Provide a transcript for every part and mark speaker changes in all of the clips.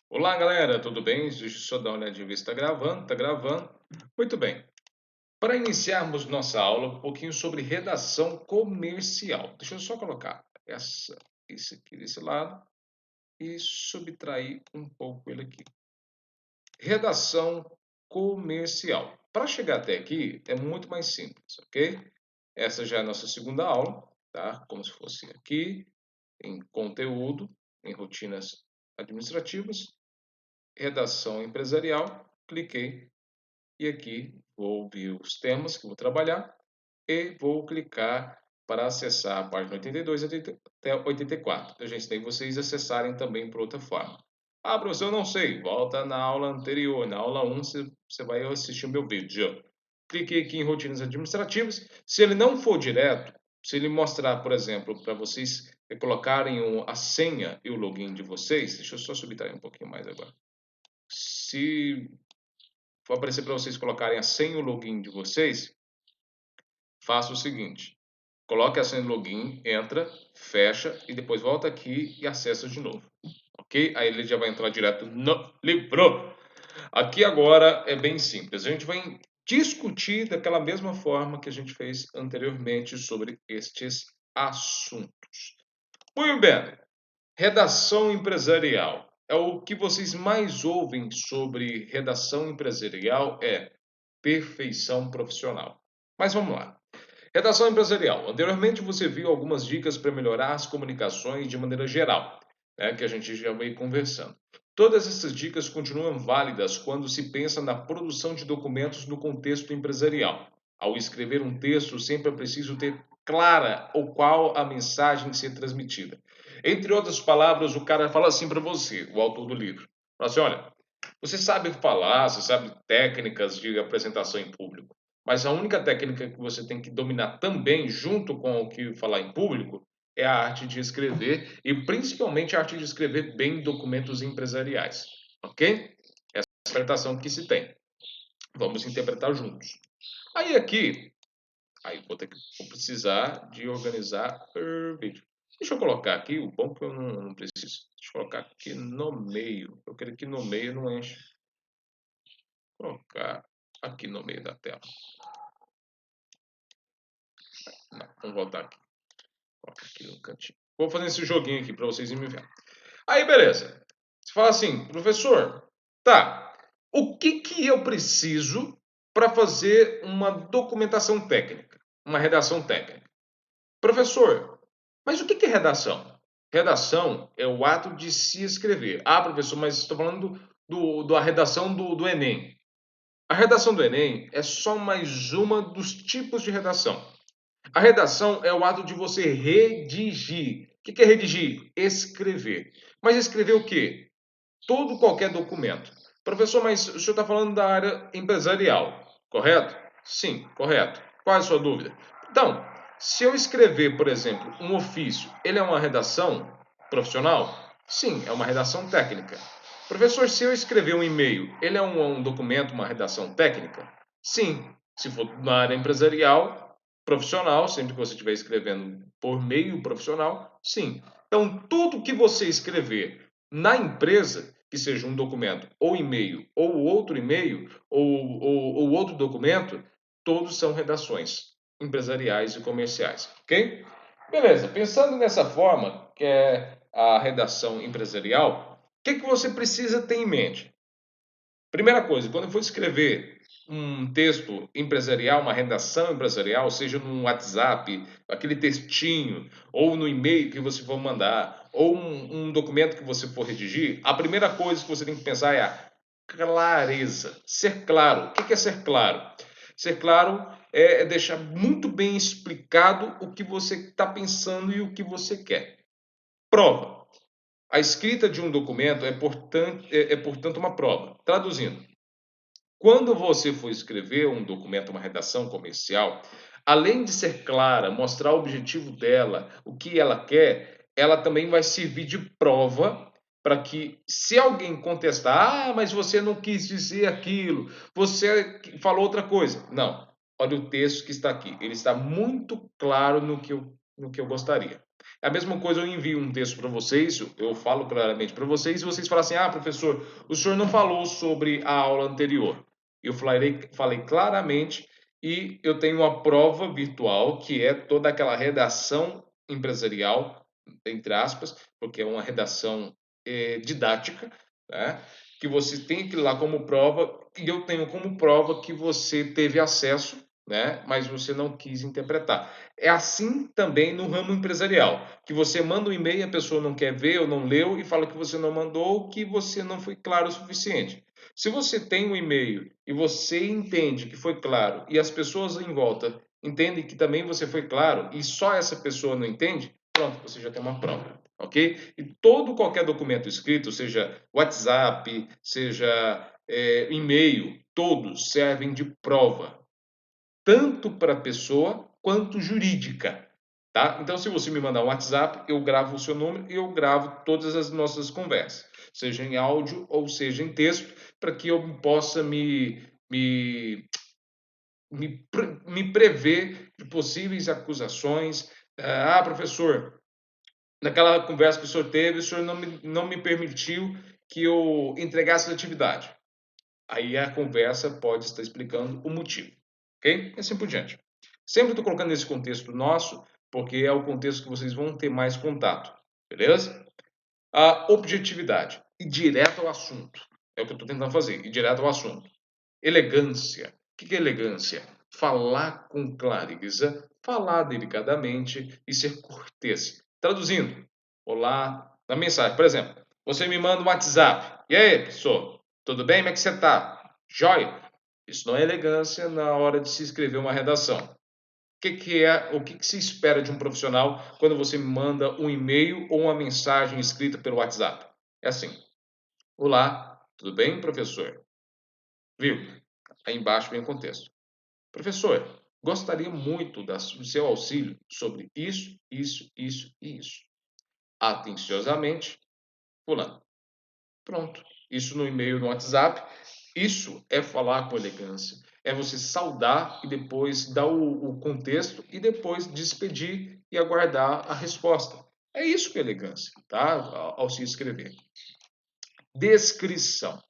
Speaker 1: Olá, galera, tudo bem? Deixa eu só dar uma olhadinha ver se está gravando. Tá gravando. Muito bem. Para iniciarmos nossa aula, um pouquinho sobre redação comercial. Deixa eu só colocar esse aqui desse lado e subtrair um pouco ele aqui. Redação comercial. Para chegar até aqui é muito mais simples, ok? Essa já é a nossa segunda aula, tá? Como se fosse aqui em conteúdo, em rotinas administrativas. Redação empresarial, cliquei e aqui vou ver os temas que vou trabalhar e vou clicar para acessar a página 82 até 84. Eu já ensinei vocês a acessarem também por outra forma. Ah, professor, eu não sei. Volta na aula anterior. Na aula 1 você vai assistir o meu vídeo. Cliquei aqui em rotinas administrativas. Se ele não for direto, se ele mostrar, por exemplo, para vocês colocarem a senha e o login de vocês, deixa eu só subtrair um pouquinho mais agora. Se for aparecer para vocês colocarem a senha e o login de vocês, faça o seguinte: coloque a senha e login, entra, fecha e depois volta aqui e acessa de novo. Ok? Aí ele já vai entrar direto no livro. Aqui agora é bem simples. A gente vai discutir daquela mesma forma que a gente fez anteriormente sobre estes assuntos. Muito bem. Redação empresarial. É o que vocês mais ouvem sobre redação empresarial é perfeição profissional. Mas vamos lá. Redação empresarial. Anteriormente você viu algumas dicas para melhorar as comunicações de maneira geral, né, que a gente já veio conversando. Todas essas dicas continuam válidas quando se pensa na produção de documentos no contexto empresarial. Ao escrever um texto, sempre é preciso ter clara ou qual a mensagem ser transmitida. Entre outras palavras, o cara fala assim para você, o autor do livro. Fala assim, olha, você sabe falar, você sabe técnicas de apresentação em público, mas a única técnica que você tem que dominar também, junto com o que falar em público, é a arte de escrever e principalmente a arte de escrever bem documentos empresariais, ok? Essa é a interpretação que se tem. Vamos interpretar juntos. Aí aqui, vou precisar de organizar o vídeo. Deixa eu colocar aqui, o bom que eu não preciso. Deixa eu colocar aqui no meio. Eu quero que no meio não enche. Colocar aqui no meio da tela. Não, vamos voltar aqui. Coloca aqui no cantinho. Vou fazer esse joguinho aqui para vocês me ver. Aí, beleza. Você fala assim, professor, tá, o que que eu preciso para fazer uma documentação técnica, uma redação técnica? Professor, mas o que que é redação? Redação é o ato de se escrever. Ah, professor, mas estou falando da redação do Enem. A redação do Enem é só mais uma dos tipos de redação. A redação é o ato de você redigir. O que é redigir? Escrever. Mas escrever o quê? Todo qualquer documento. Professor, mas o senhor está falando da área empresarial, correto? Sim, correto. Qual é a sua dúvida? Então, se eu escrever, por exemplo, um ofício, ele é uma redação profissional? Sim, é uma redação técnica. Professor, se eu escrever um e-mail, ele é um documento, uma redação técnica? Sim. Se for na área empresarial, profissional, sempre que você estiver escrevendo por meio profissional, sim. Então, tudo que você escrever na empresa, que seja um documento ou e-mail, ou outro e-mail, ou outro documento, todos são redações empresariais e comerciais, ok? Beleza, pensando nessa forma, que é a redação empresarial, o que que você precisa ter em mente? Primeira coisa, quando for escrever um texto empresarial, uma redação empresarial, seja no WhatsApp, aquele textinho, ou no e-mail que você for mandar, ou um documento que você for redigir, a primeira coisa que você tem que pensar é a clareza. Ser claro. O que é ser claro? Ser claro é deixar muito bem explicado o que você está pensando e o que você quer. Prova. A escrita de um documento portanto, uma prova. Traduzindo, quando você for escrever um documento, uma redação comercial, além de ser clara, mostrar o objetivo dela, o que ela quer, ela também vai servir de prova para que, se alguém contestar, ah, mas você não quis dizer aquilo, você falou outra coisa. Não. Olha o texto que está aqui. Ele está muito claro no que eu gostaria. É a mesma coisa, eu envio um texto para vocês, eu falo claramente para vocês, e vocês falam assim: ah, professor, o senhor não falou sobre a aula anterior. Eu falei claramente, e eu tenho uma prova virtual, que é toda aquela redação empresarial, entre aspas, porque é uma redação didática, né? Que você tem que ir lá como prova, e eu tenho como prova que você teve acesso, né? Mas você não quis interpretar. É assim também no ramo empresarial, que você manda um e-mail, a pessoa não quer ver ou não leu e fala que você não mandou, que você não foi claro o suficiente. Se você tem um e-mail e você entende que foi claro e as pessoas em volta entendem que também você foi claro e só essa pessoa não entende, pronto, você já tem uma prova, ok? E qualquer documento escrito, seja WhatsApp, seja e-mail, todos servem de prova, tanto para a pessoa quanto jurídica, tá? Então, se você me mandar um WhatsApp, eu gravo o seu número e eu gravo todas as nossas conversas, seja em áudio ou seja em texto, para que eu possa me, me prever de possíveis acusações. Ah, professor, naquela conversa que o senhor teve, o senhor não me permitiu que eu entregasse a atividade. Aí a conversa pode estar explicando o motivo, ok? E assim por diante. Sempre estou colocando nesse contexto nosso, porque é o contexto que vocês vão ter mais contato, beleza? A objetividade e direto ao assunto. É o que eu estou tentando fazer, e direto ao assunto. Elegância. O que é elegância? Falar com clareza, falar delicadamente e ser cortês. Traduzindo, olá, na mensagem, por exemplo, você me manda um WhatsApp. E aí, pessoal, tudo bem? Como é que você está? Jóia? Isso não é elegância na hora de se escrever uma redação. O que se espera de um profissional quando você manda um e-mail ou uma mensagem escrita pelo WhatsApp? É assim: olá, tudo bem, professor? Viu? Aí embaixo vem o contexto. Professor, gostaria muito do seu auxílio sobre isso, isso, isso e isso. Atenciosamente, fulano. Pronto. Isso no e-mail, no WhatsApp. Isso é falar com elegância. É você saudar e depois dar o contexto e depois despedir e aguardar a resposta. É isso que é elegância, tá? Ao se escrever. Descrição.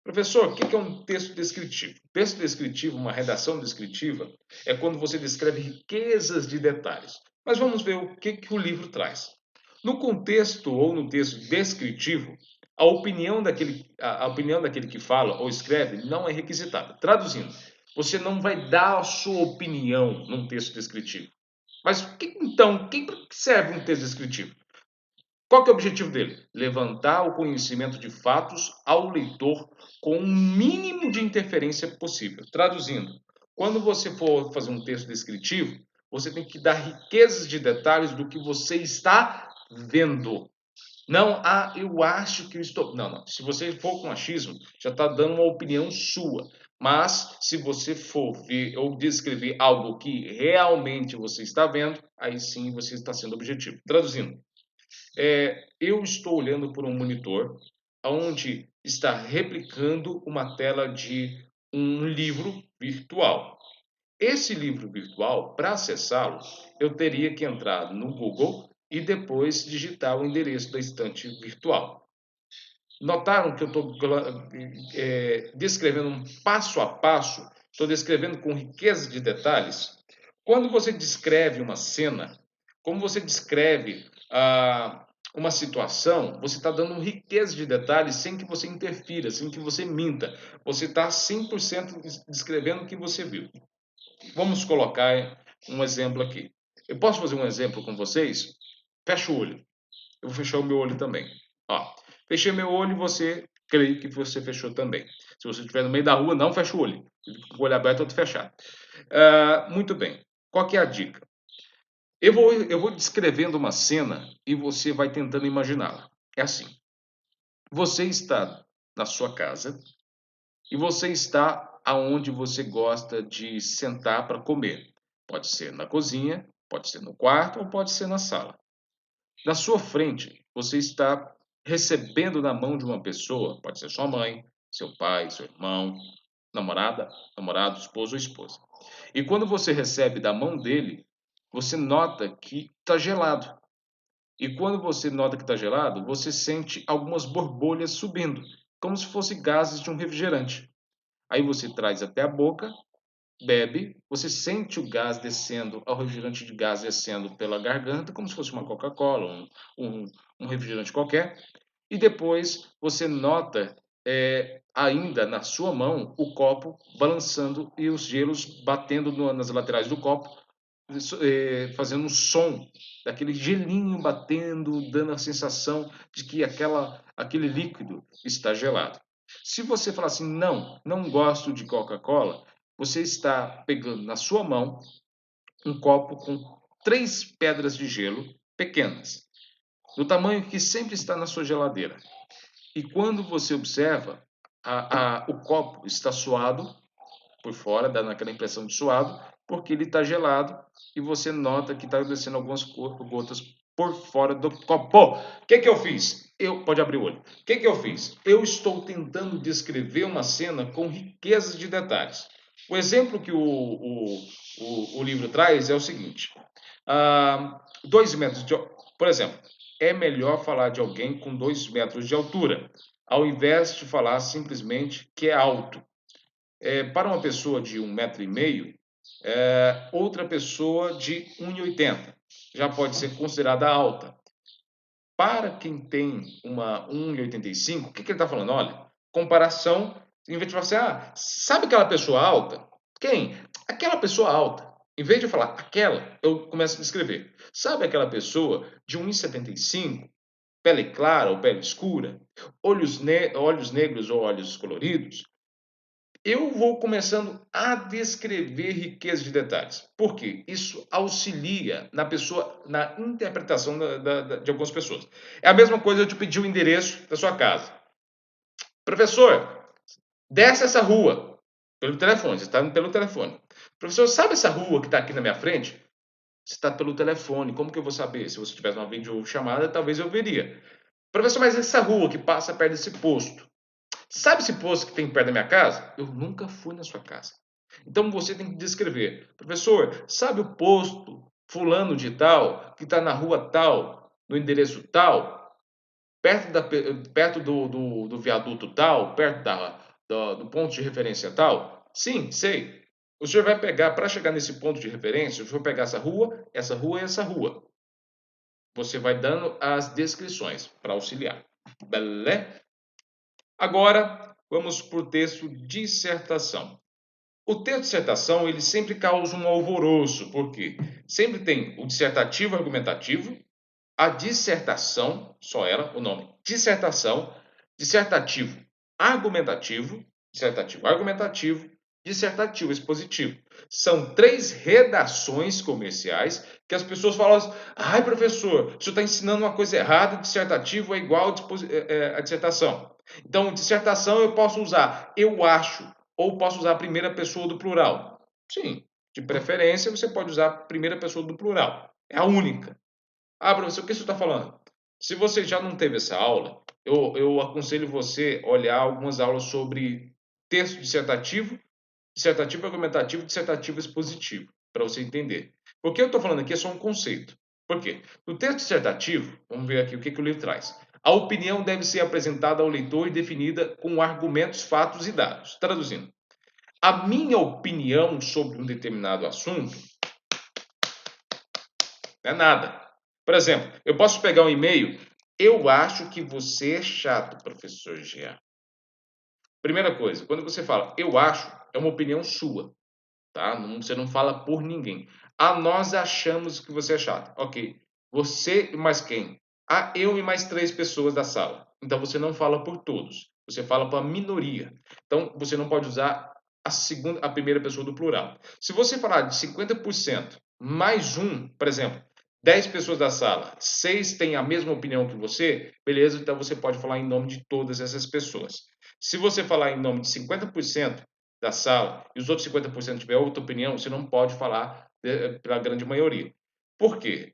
Speaker 1: Professor, o que é um texto descritivo? Texto descritivo, uma redação descritiva, é quando você descreve riquezas de detalhes. Mas vamos ver o que o livro traz. No contexto ou no texto descritivo, a opinião daquele que fala ou escreve não é requisitada. Traduzindo, você não vai dar a sua opinião num texto descritivo. Mas então, que serve um texto descritivo? Qual que é o objetivo dele? Levantar o conhecimento de fatos ao leitor com o mínimo de interferência possível. Traduzindo, quando você for fazer um texto descritivo, você tem que dar riquezas de detalhes do que você está vendo. Não, eu acho que eu estou. Não, não. Se você for com achismo, já está dando uma opinião sua. Mas, se você for ver ou descrever algo que realmente você está vendo, aí sim você está sendo objetivo. Traduzindo, eu estou olhando por um monitor onde está replicando uma tela de um livro virtual. Esse livro virtual, para acessá-lo, eu teria que entrar no Google e depois digitar o endereço da estante virtual. Notaram que eu estou descrevendo um passo a passo, estou descrevendo com riqueza de detalhes? Quando você descreve uma cena, como você descreve uma situação, você está dando riqueza de detalhes sem que você interfira, sem que você minta. Você está 100% descrevendo o que você viu. Vamos colocar um exemplo aqui. Eu posso fazer um exemplo com vocês? Fecha o olho. Eu vou fechar o meu olho também. Ó, fechei meu olho e você, creio que você fechou também. Se você estiver no meio da rua, não fecha o olho. Com o olho aberto, outro fechado. Muito bem. Qual que é a dica? Eu vou descrevendo uma cena e você vai tentando imaginá-la. É assim. Você está na sua casa e você está aonde você gosta de sentar para comer. Pode ser na cozinha, pode ser no quarto ou pode ser na sala. Na sua frente, você está recebendo na mão de uma pessoa, pode ser sua mãe, seu pai, seu irmão, namorada, namorado, esposo ou esposa. E quando você recebe da mão dele, você nota que está gelado. E quando você nota que está gelado, você sente algumas borbolhas subindo, como se fossem gases de um refrigerante. Aí você traz até a boca, bebe, você sente o gás descendo, o refrigerante de gás descendo pela garganta, como se fosse uma Coca-Cola, um, um refrigerante qualquer. E depois você nota ainda na sua mão o copo balançando e os gelos batendo nas laterais do copo, fazendo um som daquele gelinho batendo, dando a sensação de que aquele líquido está gelado. Se você falar assim, não, não gosto de Coca-Cola, você está pegando na sua mão um copo com 3 pedras de gelo pequenas, do tamanho que sempre está na sua geladeira. E quando você observa, o copo está suado por fora, dando aquela impressão de suado, porque ele está gelado e você nota que está descendo algumas gotas por fora do copo. O que eu fiz? Pode abrir o olho. O que eu fiz? Eu estou tentando descrever uma cena com riqueza de detalhes. O exemplo que o livro traz é o seguinte: 2 metros de. Por exemplo, é melhor falar de alguém com 2 metros de altura, ao invés de falar simplesmente que é alto. Para uma pessoa de 1,5 m, outra pessoa de 1,80 m já pode ser considerada alta. Para quem tem uma 1,85 m, o que ele está falando? Olha, comparação, em vez de falar assim, sabe aquela pessoa alta? Quem? Aquela pessoa alta. Em vez de falar aquela, eu começo a descrever. Sabe aquela pessoa de 1,75 m, pele clara ou pele escura, olhos negros ou olhos coloridos? Eu vou começando a descrever riqueza de detalhes. Por quê? Isso auxilia na pessoa, na interpretação de algumas pessoas. É a mesma coisa eu te pedir o endereço da sua casa. Professor, desce essa rua. Pelo telefone, você está pelo telefone. Professor, sabe essa rua que está aqui na minha frente? Você está pelo telefone. Como que eu vou saber? Se você tivesse uma videochamada, talvez eu veria. Professor, mas essa rua que passa perto desse posto? Sabe esse posto que tem perto da minha casa? Eu nunca fui na sua casa. Então você tem que descrever. Professor, sabe o posto fulano de tal, que está na rua tal, no endereço tal, perto do viaduto tal, perto do ponto de referência tal? Sim, sei. O senhor vai pegar, para chegar nesse ponto de referência, o senhor vai pegar essa rua e essa rua. Você vai dando as descrições para auxiliar. Beleza? Agora, vamos para o texto dissertação. O texto dissertação, ele sempre causa um alvoroço, porque sempre tem o dissertativo argumentativo, a dissertação, só ela, o nome, dissertação, dissertativo argumentativo, dissertativo expositivo. São 3 redações comerciais que as pessoas falam assim, ai professor, o senhor está ensinando uma coisa errada, dissertativo é igual a dissertação. Então, dissertação eu posso usar eu acho, ou posso usar a primeira pessoa do plural. Sim, de preferência você pode usar a primeira pessoa do plural. É a única. Professor, o que você está falando? Se você já não teve essa aula, eu aconselho você olhar algumas aulas sobre texto dissertativo, dissertativo argumentativo, dissertativo expositivo, para você entender. O que eu estou falando aqui é só um conceito. Por quê? No texto dissertativo, vamos ver aqui o que o livro traz. A opinião deve ser apresentada ao leitor e definida com argumentos, fatos e dados. Traduzindo, a minha opinião sobre um determinado assunto não é nada. Por exemplo, eu posso pegar um e-mail. Eu acho que você é chato, professor Jean. Primeira coisa, quando você fala eu acho, é uma opinião sua, tá? Você não fala por ninguém. Nós achamos que você é chato. Ok. Você e mais quem? Eu e mais 3 pessoas da sala. Então você não fala por todos. Você fala para a minoria. Então você não pode usar a primeira pessoa do plural. Se você falar de 50% mais um, por exemplo, 10 pessoas da sala, 6 têm a mesma opinião que você, beleza, então você pode falar em nome de todas essas pessoas. Se você falar em nome de 50% da sala e os outros 50% tiver outra opinião, você não pode falar pela grande maioria. Por quê?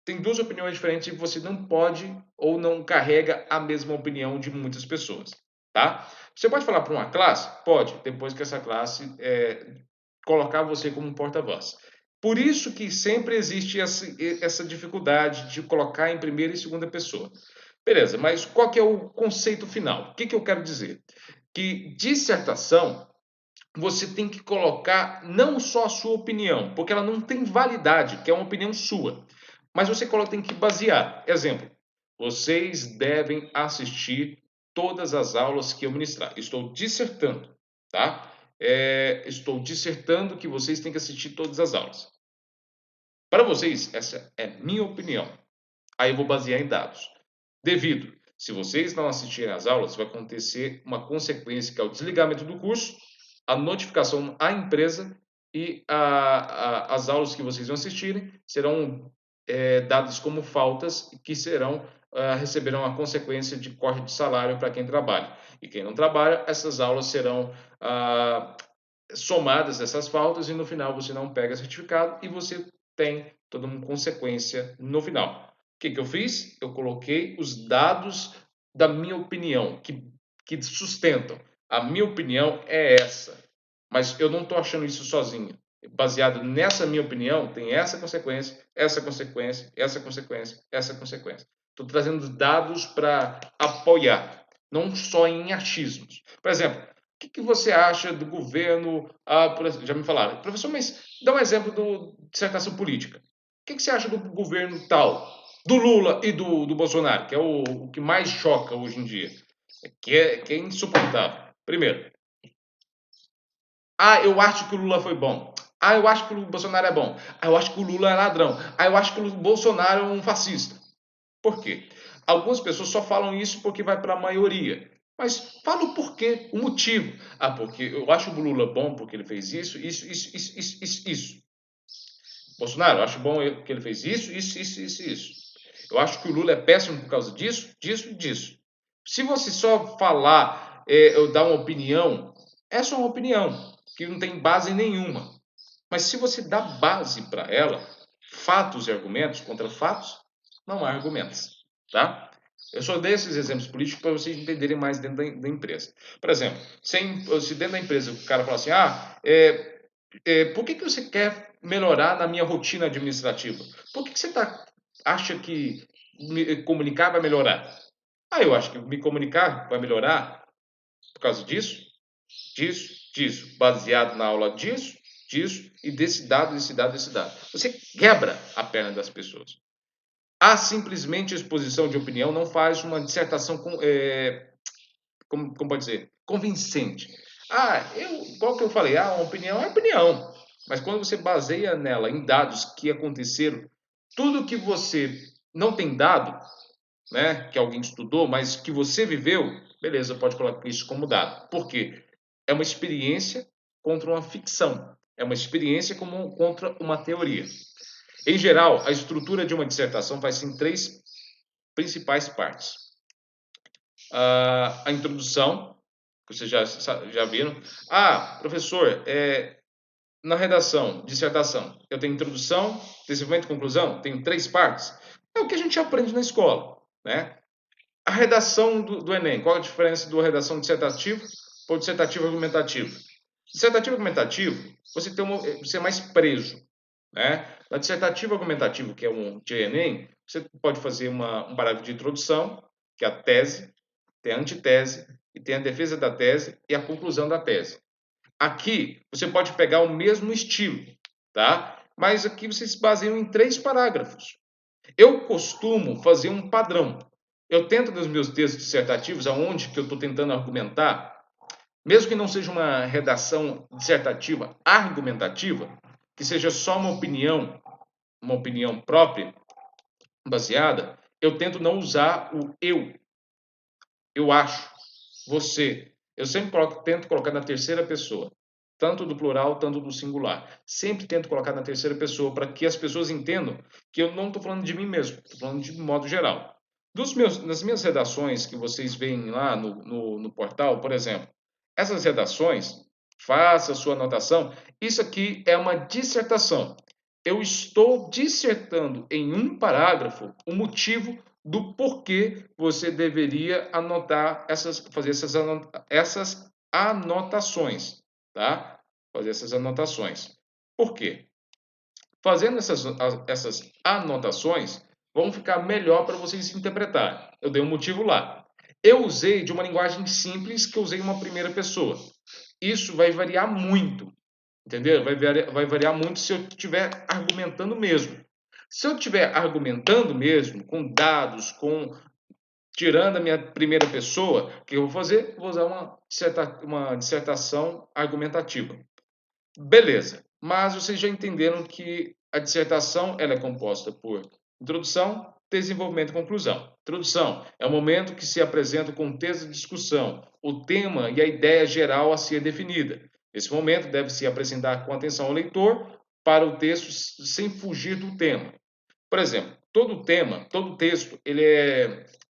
Speaker 1: Tem 2 opiniões diferentes e você não pode ou não carrega a mesma opinião de muitas pessoas, tá? Você pode falar para uma classe? Pode, depois que essa classe colocar você como porta-voz. Por isso que sempre existe essa dificuldade de colocar em primeira e segunda pessoa. Beleza, mas qual que é o conceito final? O que eu quero dizer? Que dissertação você tem que colocar não só a sua opinião, porque ela não tem validade, que é uma opinião sua, mas você tem que basear. Exemplo, vocês devem assistir todas as aulas que eu ministrar. Estou dissertando, tá? Estou dissertando que vocês têm que assistir todas as aulas. Para vocês, essa é minha opinião. Aí eu vou basear em dados. Devido, se vocês não assistirem às aulas, vai acontecer uma consequência que é o desligamento do curso, a notificação à empresa e as aulas que vocês vão assistirem serão dadas como faltas que receberão a consequência de corte de salário para quem trabalha. E quem não trabalha, essas aulas serão somadas essas faltas e no final você não pega certificado e você tem toda uma consequência no final. O que eu fiz? Eu coloquei os dados da minha opinião, que sustentam. A minha opinião é essa. Mas eu não estou achando isso sozinho. Baseado nessa minha opinião, tem essa consequência, essa consequência, essa consequência, essa consequência. Estou trazendo dados para apoiar, não só em achismos. Por exemplo, que você acha do governo? Já me falaram, professor, mas dá um exemplo de dissertação política. O que você acha do governo tal, do Lula e do Bolsonaro, que é o que mais choca hoje em dia, que é insuportável? Primeiro, eu acho que o Lula foi bom. Eu acho que o Bolsonaro é bom. Eu acho que o Lula é ladrão. Eu acho que o Bolsonaro é um fascista. Por quê? Algumas pessoas só falam isso porque vai para a maioria. Mas fala o porquê, o motivo. Porque eu acho o Lula bom porque ele fez isso, isso, isso, isso, isso, isso, isso. Bolsonaro, eu acho bom que ele fez isso, isso, isso, isso, isso. Eu acho que o Lula é péssimo por causa disso, disso, disso. Se você só falar, ou dar uma opinião, é só uma opinião, que não tem base nenhuma. Mas se você dá base para ela, fatos e argumentos contra fatos, não há argumentos, tá? Eu só dei esses exemplos políticos para vocês entenderem mais dentro da empresa. Por exemplo, se dentro da empresa o cara fala assim, por que você quer melhorar na minha rotina administrativa? Por que você acha que me comunicar vai melhorar? Eu acho que me comunicar vai melhorar por causa disso, disso, disso, baseado na aula disso, disso e desse dado, desse dado, desse dado. Você quebra a perna das pessoas. A simplesmente exposição de opinião não faz uma dissertação como pode dizer, convincente. Qual que eu falei? Uma opinião é opinião. Mas quando você baseia nela em dados que aconteceram, tudo que você não tem dado, né, que alguém estudou, mas que você viveu, beleza, pode colocar isso como dado. Por quê? É uma experiência contra uma ficção. É uma experiência contra uma teoria. Em geral, a estrutura de uma dissertação vai ser em três principais partes. A introdução, que vocês já viram. Professor, na redação, dissertação, eu tenho introdução, desenvolvimento e conclusão, tenho três partes. É o que a gente aprende na escola, né? A redação do Enem, qual a diferença da redação dissertativa para o dissertativo argumentativo? Dissertativo argumentativo, você é mais preso, né? Na dissertativo argumentativo, que é um de Enem, você pode fazer um parágrafo de introdução, que é a tese, tem a antitese, e tem a defesa da tese e a conclusão da tese. Aqui, você pode pegar o mesmo estilo, tá? Mas aqui vocês se baseiam em três parágrafos. Eu costumo fazer um padrão. Eu tento nos meus textos dissertativos, aonde que eu estou tentando argumentar, mesmo que não seja uma redação dissertativa argumentativa, que seja só uma opinião própria, baseada, eu tento não usar o eu acho, você. Eu sempre tento colocar na terceira pessoa, tanto do plural, tanto do singular. Sempre tento colocar na terceira pessoa para que as pessoas entendam que eu não estou falando de mim mesmo, estou falando de modo geral. Nas minhas redações que vocês veem lá no portal, por exemplo, essas redações, faça a sua anotação. Isso aqui é uma dissertação. Eu estou dissertando em um parágrafo o motivo do porquê você deveria fazer essas anotações, tá? Fazer essas anotações. Por quê? Fazendo essas anotações, vão ficar melhor para vocês interpretarem. Eu dei um motivo lá. Eu usei de uma linguagem simples que eu usei uma primeira pessoa. Isso vai variar muito, entendeu? Vai variar muito se eu estiver argumentando mesmo. Se eu estiver argumentando mesmo, com dados, tirando a minha primeira pessoa, o que eu vou fazer? Vou usar uma dissertação argumentativa. Beleza, mas vocês já entenderam que a dissertação ela é composta por introdução, desenvolvimento e conclusão. Introdução é o momento que se apresenta o contexto de discussão, o tema e a ideia geral a ser definida. Esse momento deve se apresentar com atenção ao leitor para o texto sem fugir do tema. Por exemplo, todo tema, todo texto,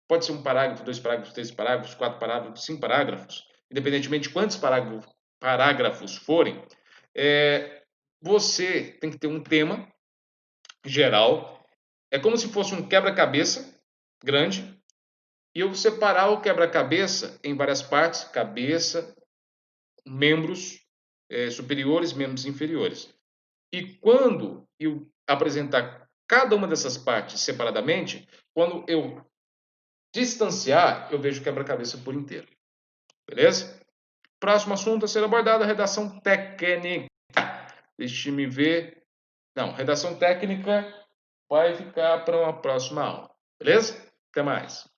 Speaker 1: pode ser um parágrafo, dois parágrafos, três parágrafos, quatro parágrafos, cinco parágrafos, independentemente de quantos parágrafos forem, você tem que ter um tema geral. É como se fosse um quebra-cabeça grande e eu separar o quebra-cabeça em várias partes, cabeça, membros superiores, membros inferiores. E quando eu apresentar cada uma dessas partes separadamente, quando eu distanciar, eu vejo o quebra-cabeça por inteiro. Beleza? Próximo assunto a ser abordado, a redação técnica. Deixe-me ver. Não, redação técnica vai ficar para uma próxima aula. Beleza? Até mais.